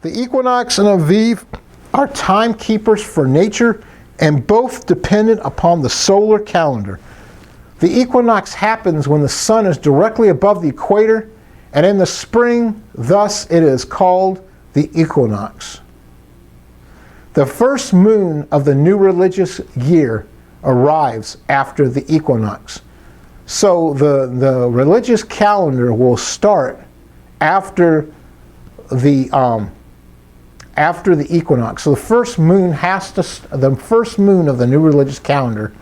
The equinox and Aviv are timekeepers for nature and both dependent upon the solar calendar. The equinox happens when the sun is directly above the equator, and in the spring, thus it is called the equinox. The first moon of the new religious year arrives after the equinox. So the religious calendar will start after the equinox. So the first moon of the new religious calendar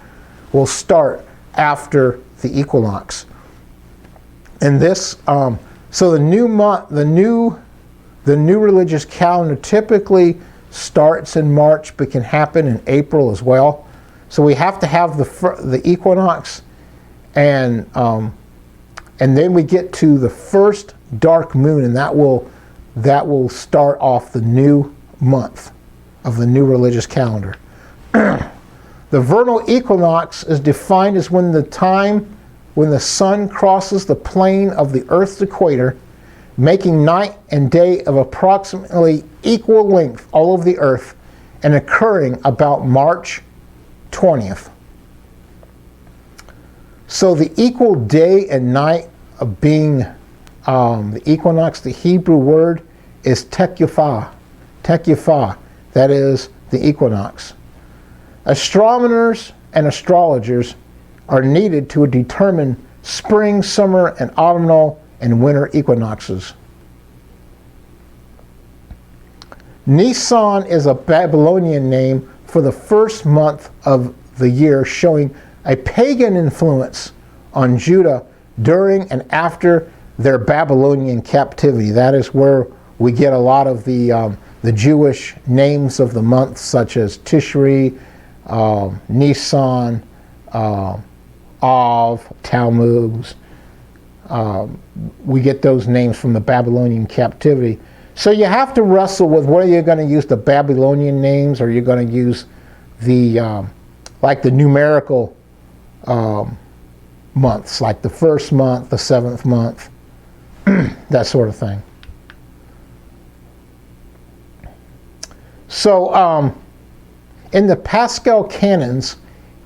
will start after the equinox. And this, so the new religious calendar typically starts in March, but can happen in April as well. So we have to have the equinox, and then we get to the first dark moon, and that will start off the new month of the new religious calendar. The vernal equinox is defined as when the sun crosses the plane of the Earth's equator, making night and day of approximately equal length all over the Earth, and occurring about March 20th. So the equal day and night of being the equinox, the Hebrew word is tekufah. Tekufah, that is the equinox. Astronomers and astrologers are needed to determine spring, summer, and autumnal and winter equinoxes. Nisan is a Babylonian name for the first month of the year, showing a pagan influence on Judah during and after their Babylonian captivity. That is where we get a lot of the Jewish names of the months, such as Tishri, Nisan, Av, Tammuz. We get those names from the Babylonian captivity. So you have to wrestle with whether you're going to use the Babylonian names or you're going to use the like the numerical months, like the first month, the seventh month, that sort of thing. So in the Paschal canons,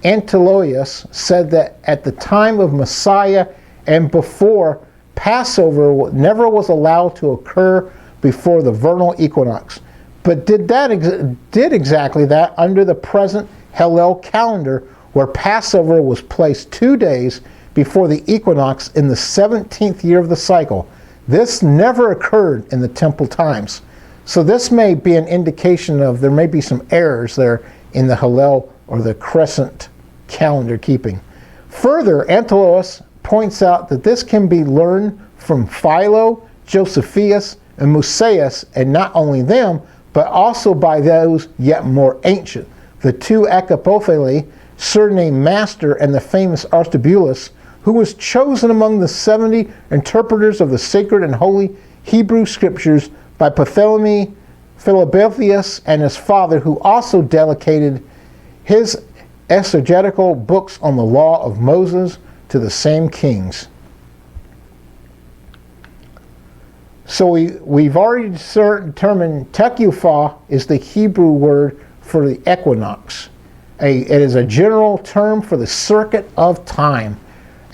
Antiochus said that at the time of Messiah and before, Passover never was allowed to occur before the vernal equinox, but did exactly that under the present Hillel calendar, where Passover was placed 2 days before the equinox in the 17th year of the cycle. This never occurred in the temple times. So this may be an indication of there may be some errors there in the Hillel or the crescent calendar keeping. Further, Antiochus points out that this can be learned from Philo, Josephus, and Musaeus, and not only them, but also by those yet more ancient, the two Acapotheli, surnamed Master, and the famous Aristobulus, who was chosen among the 70 interpreters of the sacred and holy Hebrew scriptures by Ptolemy Philadelphus and his father, who also dedicated his exegetical books on the law of Moses to the same kings. So we've already determined tekufah is the Hebrew word for the equinox. It is a general term for the circuit of time,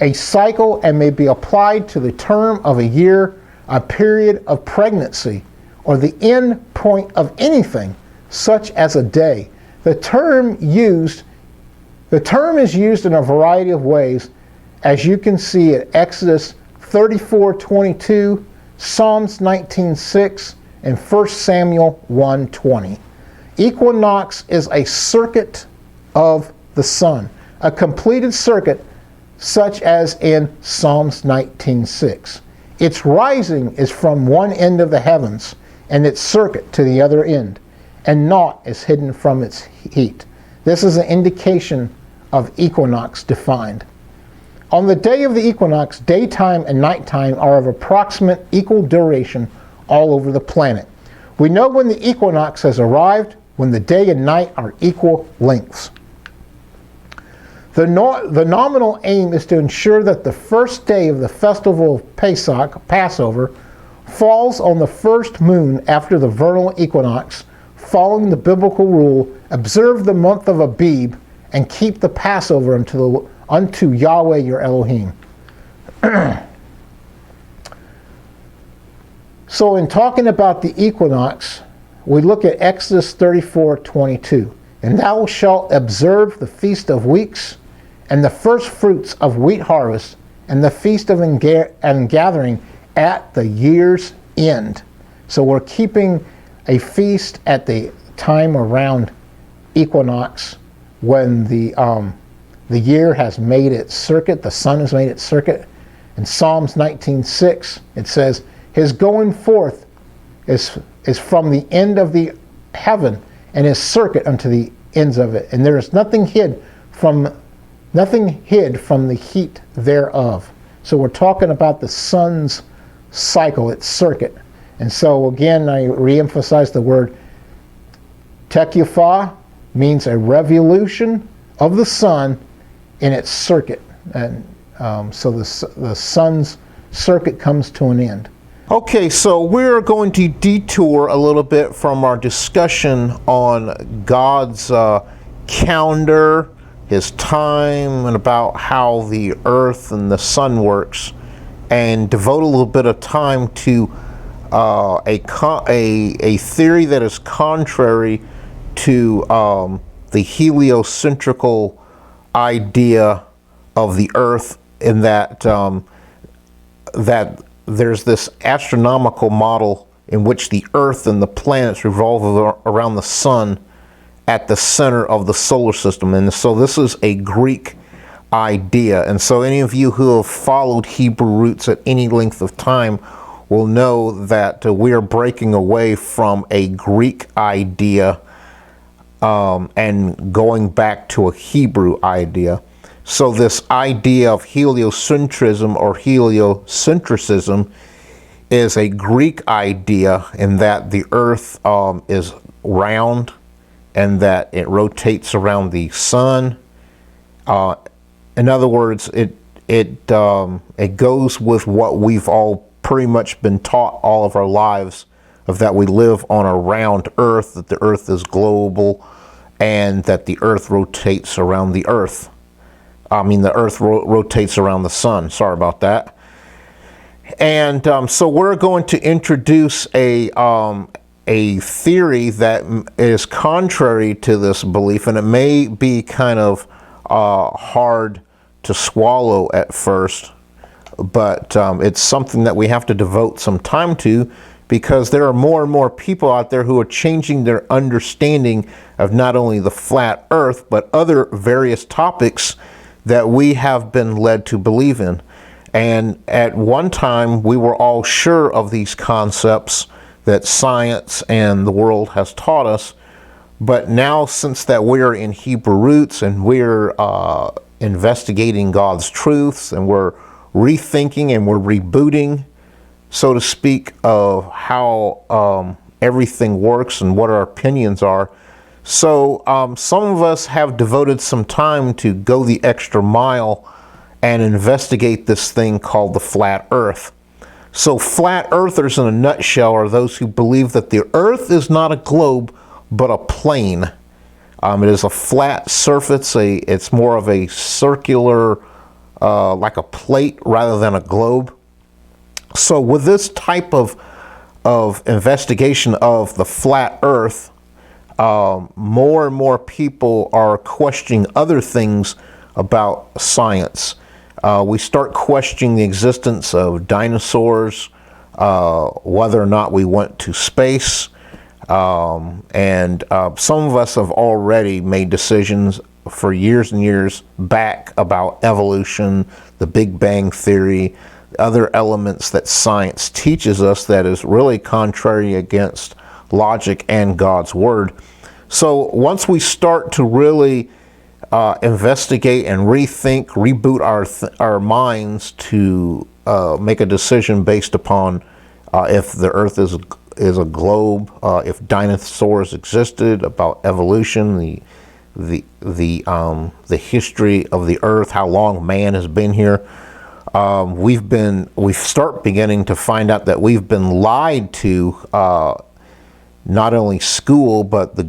a cycle, and may be applied to the term of a year, a period of pregnancy, or the end point of anything, such as a day. The term is used in a variety of ways, as you can see at Exodus 34:22, Psalms 19:6, and 1 Samuel 1:20. Equinox is a circuit of the sun, a completed circuit such as in Psalms 19:6. Its rising is from one end of the heavens, and its circuit to the other end, and naught is hidden from its heat. This is an indication of equinox defined. On the day of the equinox, daytime and nighttime are of approximate equal duration all over the planet. We know when the equinox has arrived, when the day and night are equal lengths. The nominal aim is to ensure that the first day of the festival of Passover, falls on the first moon after the vernal equinox, following the biblical rule, observe the month of Abib, and keep the Passover unto Yahweh your Elohim. So in talking about the equinox, we look at Exodus 34:22. And thou shalt observe the feast of weeks, and the first fruits of wheat harvest, and the feast of gathering at the year's end. So we're keeping a feast at the time around equinox, when the year has made its circuit, the sun has made its circuit. In Psalms 19:6, it says, his going forth is from the end of the heaven, and his circuit unto the ends of it. And there is nothing hid from the heat thereof. So we're talking about the sun's cycle, its circuit. And so again, I reemphasize the word tekufah means a revolution of the sun in its circuit. And so the sun's circuit comes to an end. Okay, so we're going to detour a little bit from our discussion on God's calendar, his time, and about how the earth and the sun works, and devote a little bit of time to a theory that is contrary to the heliocentrical idea of the earth, in that that there's this astronomical model in which the earth and the planets revolve around the sun at the center of the solar system. And so this is a Greek idea. And so any of you who have followed Hebrew roots at any length of time will know that we are breaking away from a Greek idea and going back to a Hebrew idea. So this idea of heliocentrism or heliocentrism is a Greek idea, in that the earth is round and that it rotates around the sun. In other words, it goes with what we've all pretty much been taught all of our lives, of that we live on a round earth, that the earth is global, and that the earth rotates around the earth. The earth rotates around the sun. Sorry about that. And so we're going to introduce a theory that is contrary to this belief, and it may be kind of hard to swallow at first, but it's something that we have to devote some time to, because there are more and more people out there who are changing their understanding of not only the flat earth, but other various topics that we have been led to believe in. And at one time, we were all sure of these concepts that science and the world has taught us. But now, since that we're in Hebrew roots and we're investigating God's truths, and we're rethinking and we're rebooting, so to speak, of how everything works and what our opinions are. So some of us have devoted some time to go the extra mile and investigate this thing called the flat earth. So flat earthers in a nutshell are those who believe that the earth is not a globe, but a plane. It is a flat surface. It's more of a circular, like a plate rather than a globe. So with this type of investigation of the flat earth, more and more people are questioning other things about science. We start questioning the existence of dinosaurs, whether or not we went to space, and some of us have already made decisions for years and years back about evolution, the Big Bang Theory, other elements that science teaches us that is really contrary against logic and God's Word. So once we start to really investigate and rethink, reboot our minds to make a decision based upon if the earth is a globe, if dinosaurs existed, about evolution, the history of the earth, how long man has been here, we start beginning to find out that we've been lied to. Not only school, but the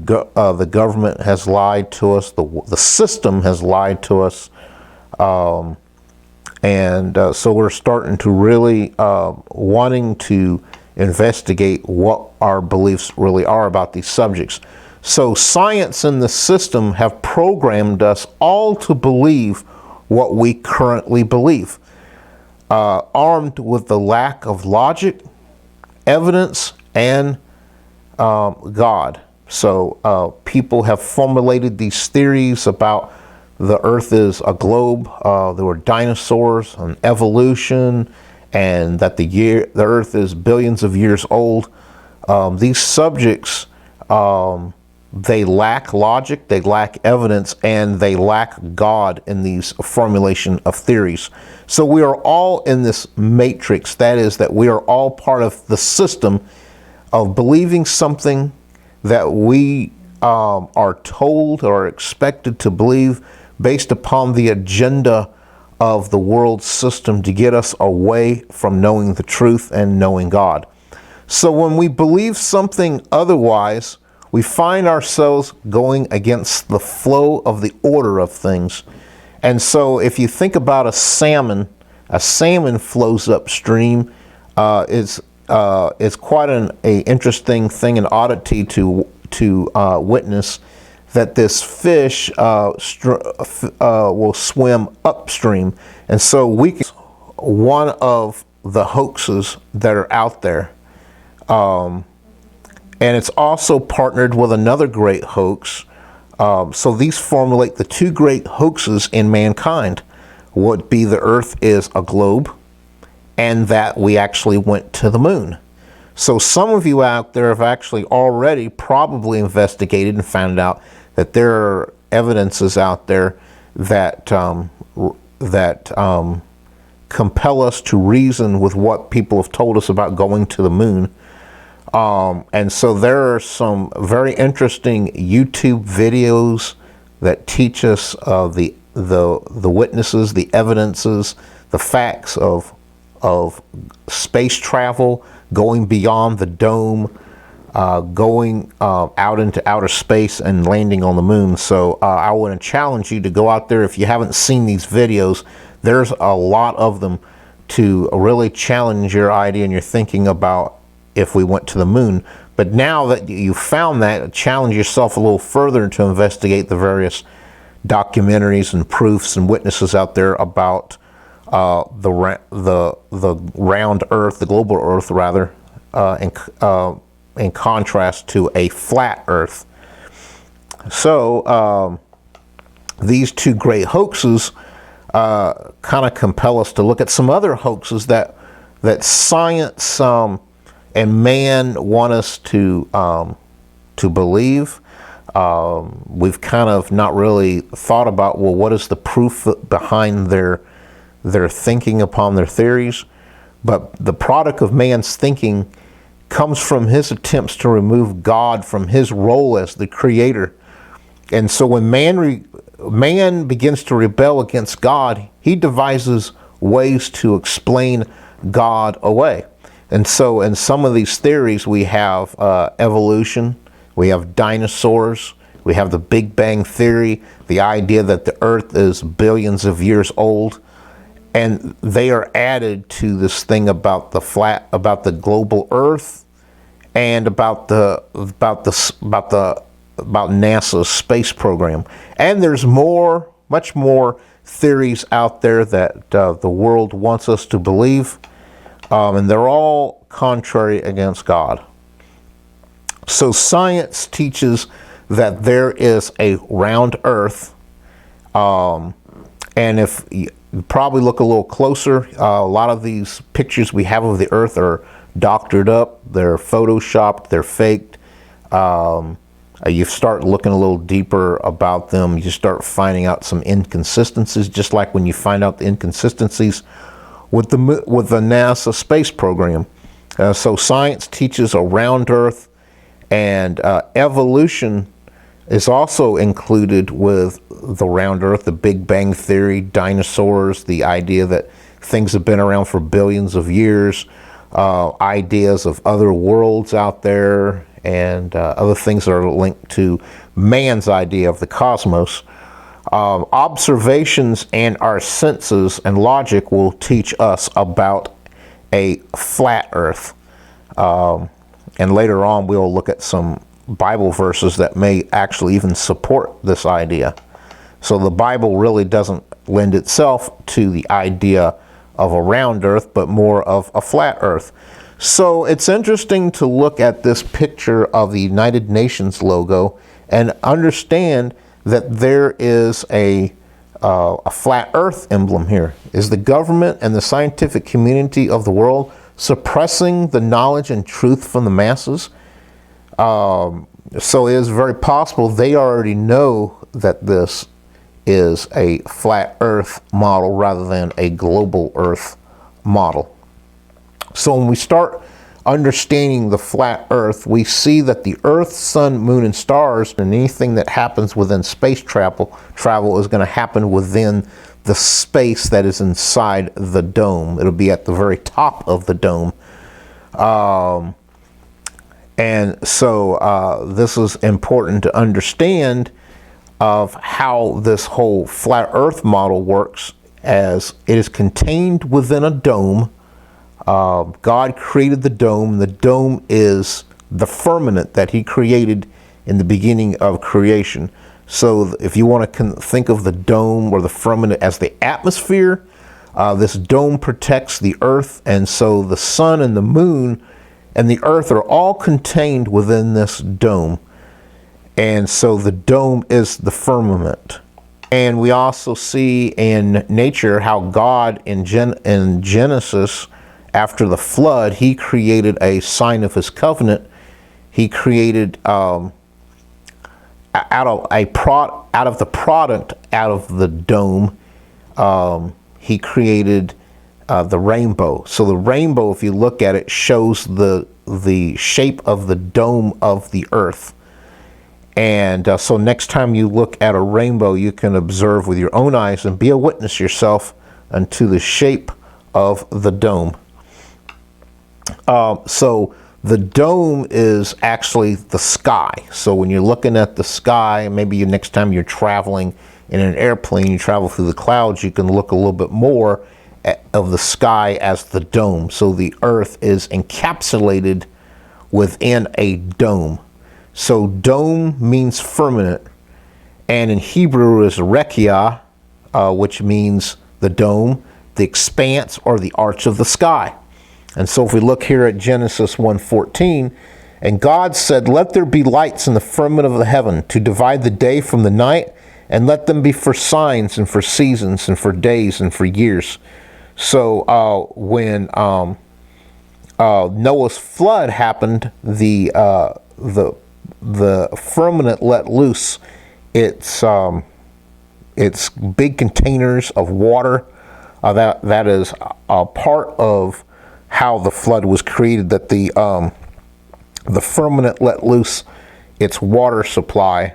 government has lied to us. The system has lied to us, so we're starting to really wanting to investigate what our beliefs really are about these subjects. So science and the system have programmed us all to believe what we currently believe, armed with the lack of logic, evidence, and God. So people have formulated these theories about the earth is a globe, there were dinosaurs and evolution, and that the earth is billions of years old. These subjects, they lack logic, they lack evidence, and they lack God in these formulation of theories. So we are all in this matrix, that is, that we are all part of the system of believing something that we are told or expected to believe based upon the agenda of the world system to get us away from knowing the truth and knowing God. So when we believe something otherwise, we find ourselves going against the flow of the order of things. And so if you think about a salmon flows upstream. It's quite an interesting thing, an oddity to witness that this fish will swim upstream. And so one of the hoaxes that are out there. And it's also partnered with another great hoax. So these formulate the two great hoaxes in mankind. Would be the earth is a globe, and that we actually went to the moon. So some of you out there have actually already probably investigated and found out that there are evidences out there that compel us to reason with what people have told us about going to the moon. And so there are some very interesting YouTube videos that teach us the witnesses, the evidences, the facts of space travel, going beyond the dome, going out into outer space and landing on the moon. So I want to challenge you to go out there. If you haven't seen these videos, there's a lot of them to really challenge your idea and your thinking about if we went to the moon. But now that you found that, challenge yourself a little further to investigate the various documentaries and proofs and witnesses out there about the round Earth, the global Earth rather, in contrast to a flat Earth. So these two great hoaxes kind of compel us to look at some other hoaxes that science and man want us to believe. We've kind of not really thought about, well, what is the proof behind their thinking upon their theories? But the product of man's thinking comes from his attempts to remove God from his role as the creator. And so when man begins to rebel against God, he devises ways to explain God away. And so in some of these theories, we have evolution, we have dinosaurs, we have the Big Bang Theory, the idea that the Earth is billions of years old, and they are added to this thing about the global Earth, and about NASA's space program. And there's much more theories out there that the world wants us to believe. And they're all contrary against God. So science teaches that there is a round Earth, and if you probably look a little closer, a lot of these pictures we have of the Earth are doctored up, they're photoshopped, they're faked. You start looking a little deeper about them, you start finding out some inconsistencies, just like when you find out the inconsistencies with the NASA space program. So science teaches a round Earth, and evolution is also included with the round Earth, the Big Bang Theory, dinosaurs, the idea that things have been around for billions of years, ideas of other worlds out there, and other things that are linked to man's idea of the cosmos. Observations and our senses and logic will teach us about a flat earth. And later on, we'll look at some Bible verses that may actually even support this idea. So the Bible really doesn't lend itself to the idea of a round earth, but more of a flat earth. So it's interesting to look at this picture of the United Nations logo and understand that there is a flat earth emblem here. Is the government and the scientific community of the world suppressing the knowledge and truth from the masses? So it is very possible they already know that this is a flat earth model rather than a global earth model. So when we start understanding the flat earth, we see that the earth, sun, moon, and stars, and anything that happens within space travel is going to happen within the space that is inside the dome. It'll be at the very top of the dome. And so this is important to understand of how this whole flat earth model works, as it is contained within a dome. God created the dome. The dome is the firmament that he created in the beginning of creation. So if you want to think of the dome or the firmament as the atmosphere, this dome protects the earth, and so the sun and the moon and the earth are all contained within this dome. And so the dome is the firmament. And we also see in nature how God in Genesis, after the flood, he created a sign of his covenant. He created out of the product out of the dome, he created the rainbow. So the rainbow, if you look at it, shows the shape of the dome of the earth. And so next time you look at a rainbow, you can observe with your own eyes and be a witness yourself unto the shape of the dome. So the dome is actually the sky. So when you're looking at the sky, maybe next time you're traveling in an airplane, you travel through the clouds, you can look a little bit more of the sky as the dome. So the earth is encapsulated within a dome. So dome means firmament, and in Hebrew is rekia, which means the dome, the expanse, or the arch of the sky. And so if we look here at Genesis 1:14, and God said, "Let there be lights in the firmament of the heaven to divide the day from the night, and let them be for signs and for seasons and for days and for years." So when Noah's flood happened, the firmament let loose its big containers of water. That is a part of how the flood was created, that the firmament let loose its water supply.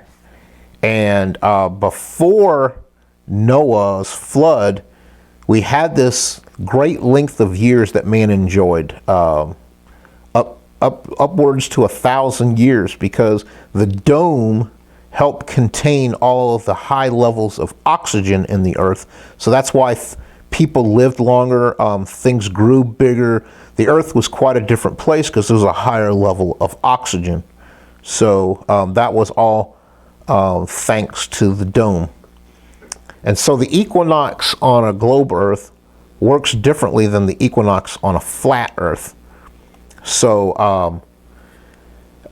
And before Noah's flood, we had this great length of years that man enjoyed, upwards to 1,000 years, because the dome helped contain all of the high levels of oxygen in the earth. So that's why people lived longer, things grew bigger. The earth was quite a different place because there was a higher level of oxygen. So that was all thanks to the dome. And so the equinox on a globe earth works differently than the equinox on a flat earth. So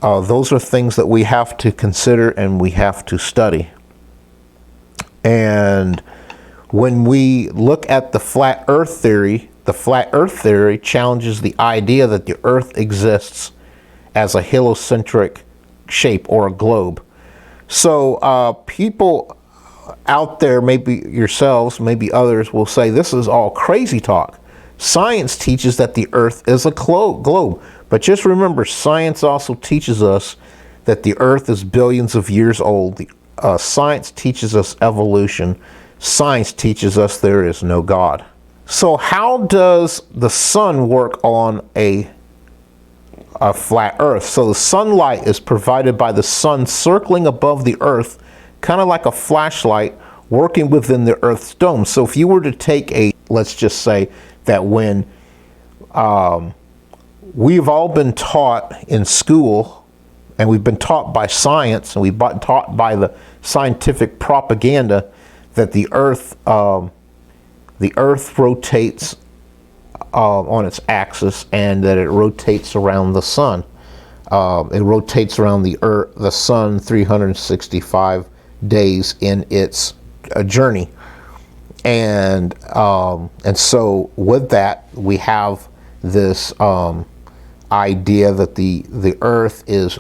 those are things that we have to consider and we have to study. And when we look at the flat earth theory challenges the idea that the earth exists as a heliocentric shape or a globe. So people out there, maybe yourselves, maybe others, will say this is all crazy talk. Science teaches that the earth is a globe. But just remember, science also teaches us that the earth is billions of years old. Science teaches us evolution. Science teaches us there is no God. So how does the sun work on a flat Earth? So the sunlight is provided by the sun circling above the Earth, kind of like a flashlight working within the Earth's dome. So if you were to take let's just say that when we've all been taught in school, and we've been taught by science, and we've been taught by the scientific propaganda that the Earth rotates on its axis, and that it rotates around the sun. It rotates around the sun 365 days in its journey, and so with that we have this idea that the Earth is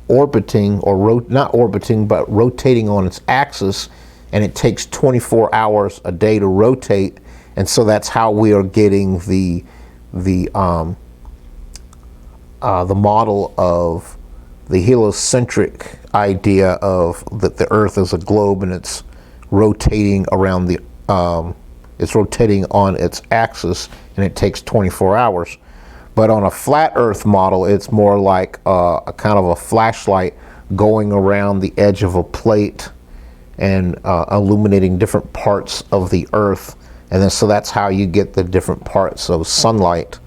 orbiting, or not orbiting, but rotating on its axis, and it takes 24 hours a day to rotate, and so that's how we are getting the model of the heliocentric idea of that the Earth is a globe and it's rotating around it's rotating on its axis, and it takes 24 hours. But on a flat Earth model, it's more like a kind of a flashlight going around the edge of a plate and illuminating different parts of the Earth. And then so that's how you get the different parts of sunlight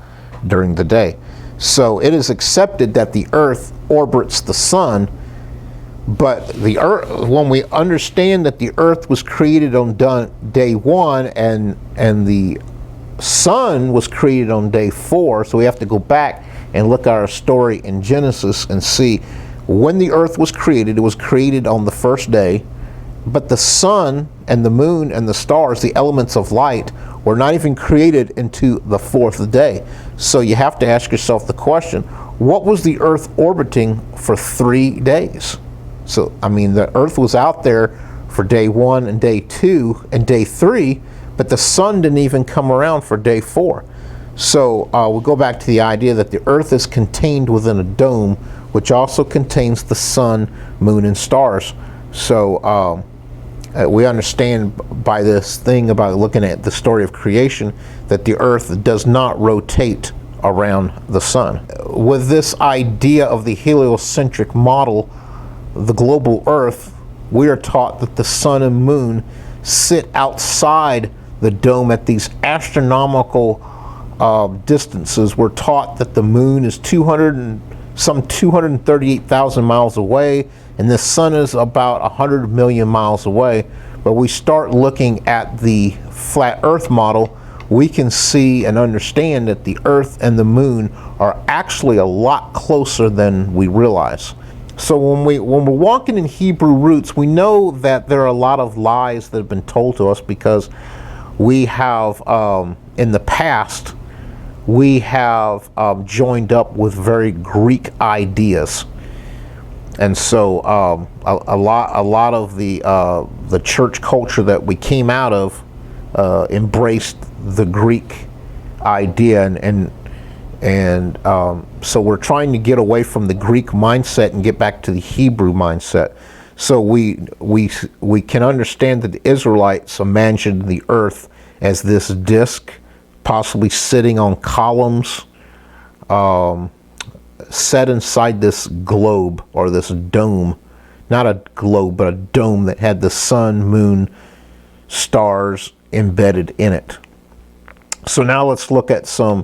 during the day. So it is accepted that the Earth orbits the sun, but the Earth, when we understand that the Earth was created on day 1 and the sun was created on day 4, so we have to go back and look at our story in Genesis and see when the Earth was created. It was created on the first day, but the sun and the moon and the stars, the elements of light, were not even created into the 4th day. So you have to ask yourself the question, what was the Earth orbiting for 3 days? So, I mean, the Earth was out there for day 1 and day 2 and day 3, but the sun didn't even come around for day 4. So we'll go back to the idea that the Earth is contained within a dome, which also contains the sun, moon, and stars. So we understand by this thing about looking at the story of creation that the Earth does not rotate around the sun. With this idea of the heliocentric model, the global Earth, we are taught that the sun and moon sit outside the dome at these astronomical distances. We're taught that the moon is 238,000 miles away, and the sun is about 100 million miles away. But we start looking at the flat Earth model, we can see and understand that the Earth and the moon are actually a lot closer than we realize. So when we're walking in Hebrew roots, we know that there are a lot of lies that have been told to us, because we have, in the past, we have joined up with very Greek ideas. And so a lot of the church culture that we came out of embraced the Greek idea, and so we're trying to get away from the Greek mindset and get back to the Hebrew mindset. So we can understand that the Israelites imagined the Earth as this disk, possibly sitting on columns, set inside this globe, or this dome. Not a globe, but a dome that had the sun, moon, stars embedded in it. So now let's look at some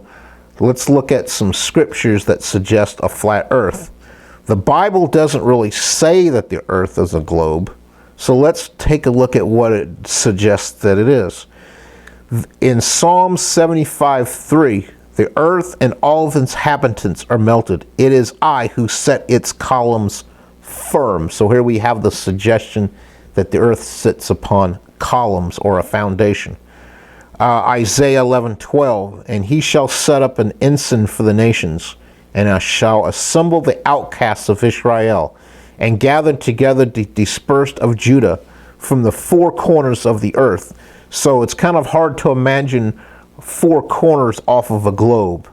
scriptures that suggest a flat Earth. The Bible doesn't really say that the Earth is a globe, so let's take a look at what it suggests that it is. In Psalm 75:3, the earth and all of its inhabitants are melted. It is I who set its columns firm. So here we have the suggestion that the earth sits upon columns, or a foundation. Isaiah 11:12, and he shall set up an ensign for the nations, and I shall assemble the outcasts of Israel, and gather together the dispersed of Judah from the 4 corners of the earth. So it's kind of hard to imagine 4 corners off of a globe.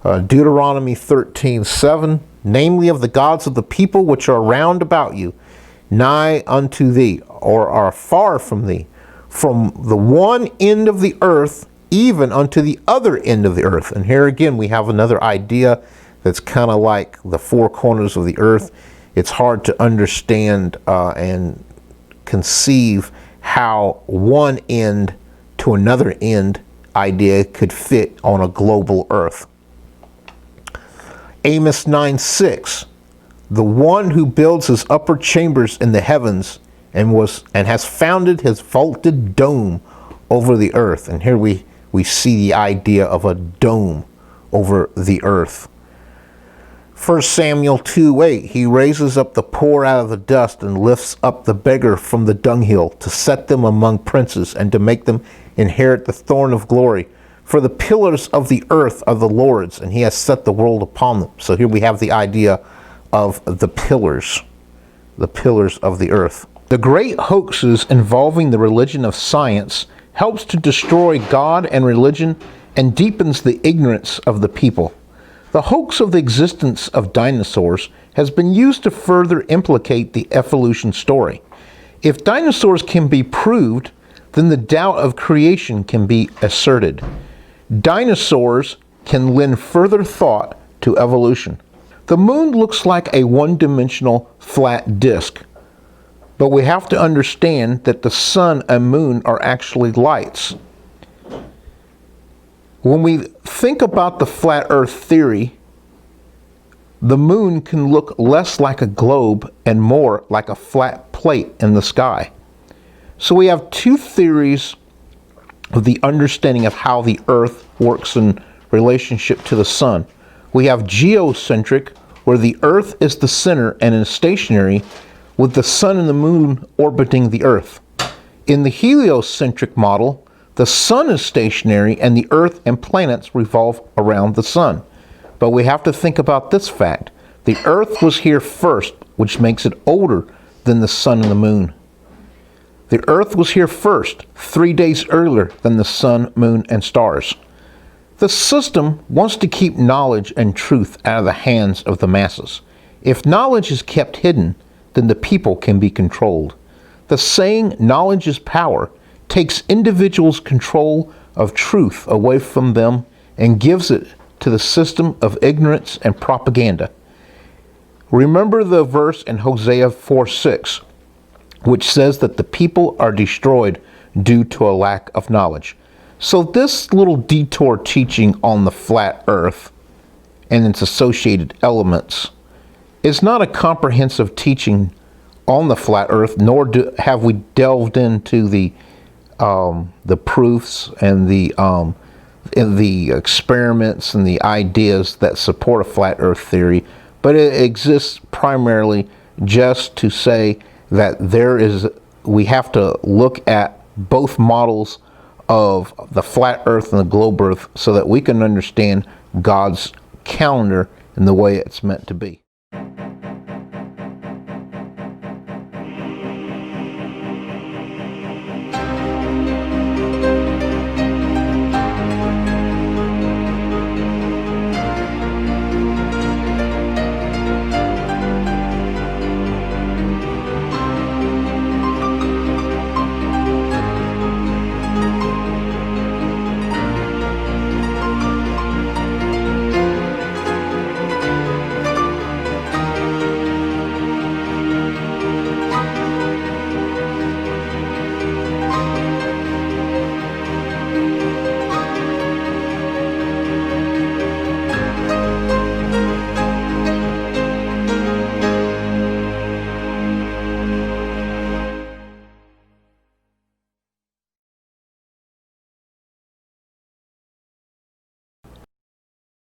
Deuteronomy 13:7, namely of the gods of the people which are round about you, nigh unto thee, or are far from thee, from the one end of the earth even unto the other end of the earth. And here again, we have another idea that's kind of like the four corners of the earth. It's hard to understand and conceive how one end to another end idea could fit on a global earth. Amos 9:6, the one who builds his upper chambers in the heavens and has founded his vaulted dome over the earth. And here we see the idea of a dome over the earth. 1 Samuel 2:8, he raises up the poor out of the dust and lifts up the beggar from the dunghill to set them among princes and to make them inherit the thorn of glory. For the pillars of the earth are the Lord's, and he has set the world upon them. So here we have the idea of the pillars of the earth. The great hoaxes involving the religion of science helps to destroy God and religion and deepens the ignorance of the people. The hoax of the existence of dinosaurs has been used to further implicate the evolution story. If dinosaurs can be proved, then the doubt of creation can be asserted. Dinosaurs can lend further thought to evolution. The moon looks like a one-dimensional flat disk, but we have to understand that the sun and moon are actually lights. When we think about the flat earth theory, the moon can look less like a globe and more like a flat plate in the sky. So we have two theories of the understanding of how the earth works in relationship to the sun. We have geocentric, where the earth is the center and is stationary, with the sun and the moon orbiting the earth. In the heliocentric model, the sun is stationary and the earth and planets revolve around the sun. But we have to think about this fact. The earth was here first, which makes it older than the sun and the moon. The earth was here first, 3 days earlier than the sun, moon, and stars. The system wants to keep knowledge and truth out of the hands of the masses. If knowledge is kept hidden, then the people can be controlled. The saying, knowledge is power, takes individuals' control of truth away from them and gives it to the system of ignorance and propaganda. Remember the verse in Hosea 4:6, which says that the people are destroyed due to a lack of knowledge. So this little detour teaching on the flat earth and its associated elements is not a comprehensive teaching on the flat earth, nor have we delved into the proofs and the experiments and the ideas that support a flat earth theory, but it exists primarily just to say that we have to look at both models of the flat earth and the globe earth so that we can understand God's calendar in the way it's meant to be.